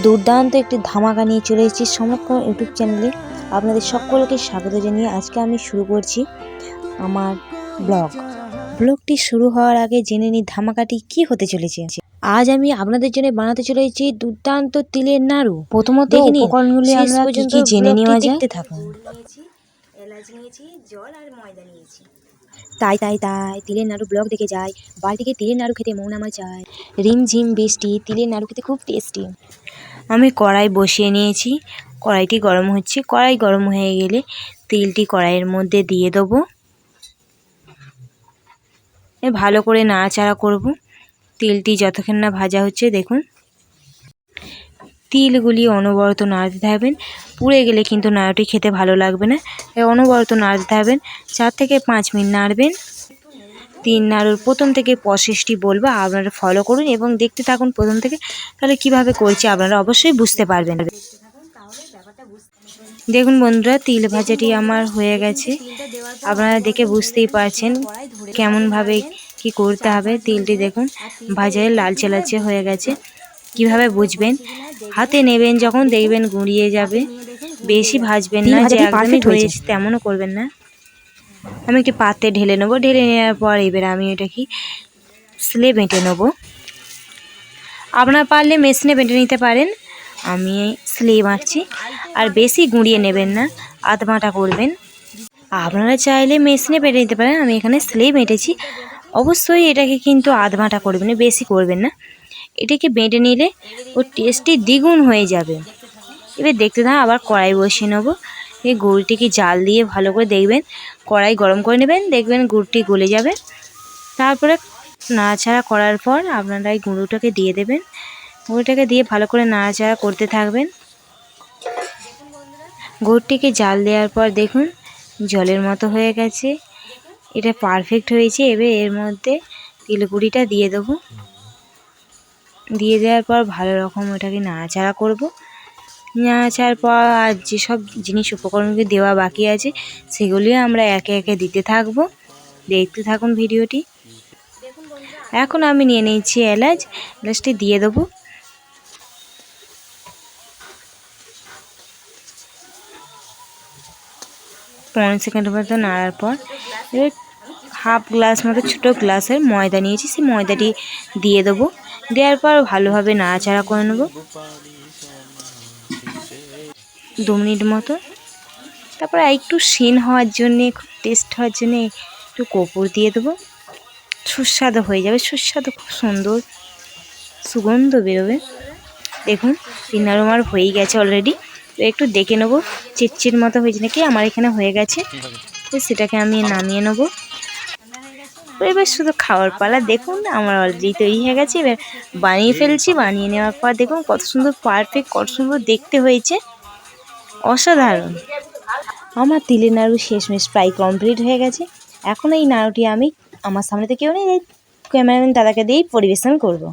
দুর্দান্ত একটি ধামাকা নিয়ে চলে এসেছি সমক্ষণ ইউটিউব চ্যানেলে। আপনাদের সকলকে স্বাগত জানিয়ে আজকে আমি শুরু করছি আমার ব্লগটি শুরু হওয়ার আগে জেনে নিই ধামাকাটি কি হতে চলেছে। আজ আমি আপনাদের জন্য বানাতে চলেছি দুর্দান্ত তিলের নাড়ু। প্রথমত উপকরণগুলি আমরা কি জেনে নেওয়া যায়। দেখতে থাকুন। এলাচ নিয়েছি, জল আর ময়দা নিয়েছি। তাই তিলের নাড়ু ব্লগ দেখে যায়। বাড়িতে তিলের নাড়ু খেতে মন আমার চায়। রিমঝিম বৃষ্টি, তিলের নাড়ু খেতে খুব টেস্টি। আমি কড়াই বসিয়ে নিয়েছি, কড়াইটি গরম হচ্ছে। কড়াই গরম হয়ে গেলে তিলটি কড়াইয়ের মধ্যে দিয়ে দেবো। ভালো করে নাড়াচাড়া করব। তিলটি যতক্ষণ না ভাজা হচ্ছে দেখুন, তিলগুলি অনবরত নাড়তে থাকবেন। পুড়ে গেলে কিন্তু নাড়ুটি খেতে ভালো লাগবে না। অনবরত নাড়তে থাকবেন, 4 থেকে 5 মিনিট নাড়বেন। তিল নাড়ুর প্রথম থেকে প্রসেসটি বলবো, আপনারা ফলো করুন এবং দেখতে থাকুন প্রথম থেকে। তাহলে কিভাবে করছি আপনারা অবশ্যই বুঝতে পারবেন। দেখুন বন্ধুরা, তিল ভাজাটি আমার হয়ে গেছে। আপনারা দেখে বুঝতেই পারছেন কেমনভাবে কি করতে হবে। তিলটি দেখুন ভাজায় লালচে লালচে হয়ে গেছে। কিভাবে বুঝবেন, হাতে নেবেন যখন দেখবেন গুঁড়িয়ে যাবে। বেশি ভাজবেন না যে একদমই হয়েছে তেমনও করবেন না। আমি একটি পাত্রে ঢেলে নেবো। ঢেলে নেওয়ার পর এবার আমি এটাকে স্লে বেটে নেবো। আপনারা পারলে মেশিনে বেটে নিতে পারেন, আমি স্লে বাটছি। আর বেশি গুঁড়িয়ে নেবেন না, আধ বাটা করবেন। আপনারা চাইলে মেশিনে বেটে নিতে পারেন, আমি এখানে স্লে বেটেছি। অবশ্যই এটাকে কিন্তু আধ বাটা করবেন, বেশি করবেন না। এটাকে বেটে নিলে ওর টেস্টটি দ্বিগুণ হয়ে যাবে। এবার দেখতে থাকুন। আবার কড়াই বসিয়ে নেবো। এই গুড়টিকে জাল দিয়ে ভালো করে দেখবেন, কড়াই গরম করে নেবেন, দেখবেন গুড়টি গলে যাবে। তারপরে নাড়াচাড়া করার পর আপনারা এই গুঁড়োটাকে দিয়ে দেবেন। গুঁড়োটাকে দিয়ে ভালো করে নাড়াচাড়া করতে থাকবেন। গুড়টিকে জাল দেওয়ার পর দেখুন জলের মতো হয়ে গেছে, এটা পারফেক্ট হয়েছে। এবার এর মধ্যে তিলগুড়িটা দিয়ে দেবো। দিয়ে দেওয়ার পর ভালো রকম ওটাকে নাড়াচাড়া করব। নাড়াচাড়ার পর আর যেসব জিনিস উপকরণগুলি দেওয়া বাকি আছে সেগুলিও আমরা একে একে দিতে থাকব। দেখতে থাকুন ভিডিওটি। এখন আমি নিয়ে নিয়েছি এলাচটি দিয়ে দেবো। পনেরো সেকেন্ডের মতো নাড়ার পর এবার হাফ গ্লাস মতো ছোটো গ্লাসের ময়দা নিয়েছি, সেই ময়দাটি দিয়ে দেবো। দেওয়ার পর ভালোভাবে নাড়াচাড়া করে নেব 2 মিনিট মতো। তারপরে একটু সিন হওয়ার জন্যে, খুব টেস্ট হওয়ার জন্যে একটু কর্পূর দিয়ে দেবো। সুস্বাদু হয়ে যাবে, সুস্বাদু, খুব সুন্দর সুগন্ধ বেরোবে। দেখুন তিল নাড়ু আমার হয়েই গেছে অলরেডি। তো একটু দেখে নেবো চিটচিট মতো হয়েছে নাকি। আমার এখানে হয়ে গেছে, তো সেটাকে আমি নামিয়ে নেবো। এবার শুধু খাওয়ার পালা। দেখুন আমার অলরেডি তৈরি হয়ে গেছে। এবার বানিয়ে ফেলছি। বানিয়ে নেওয়ার পর দেখুন কত সুন্দর পারফেক্ট, কত সুন্দর দেখতে হয়েছে, অসাধারণ। আমার তিলের নাড়ু শেষমেশ প্রায় কমপ্লিট হয়ে গেছে। এখন এই নাড়ুটি আমি আমার সামনে থেকে কেউ নেই, ক্যামেরাম্যান দাদাকে দিয়েই পরিবেশন করব।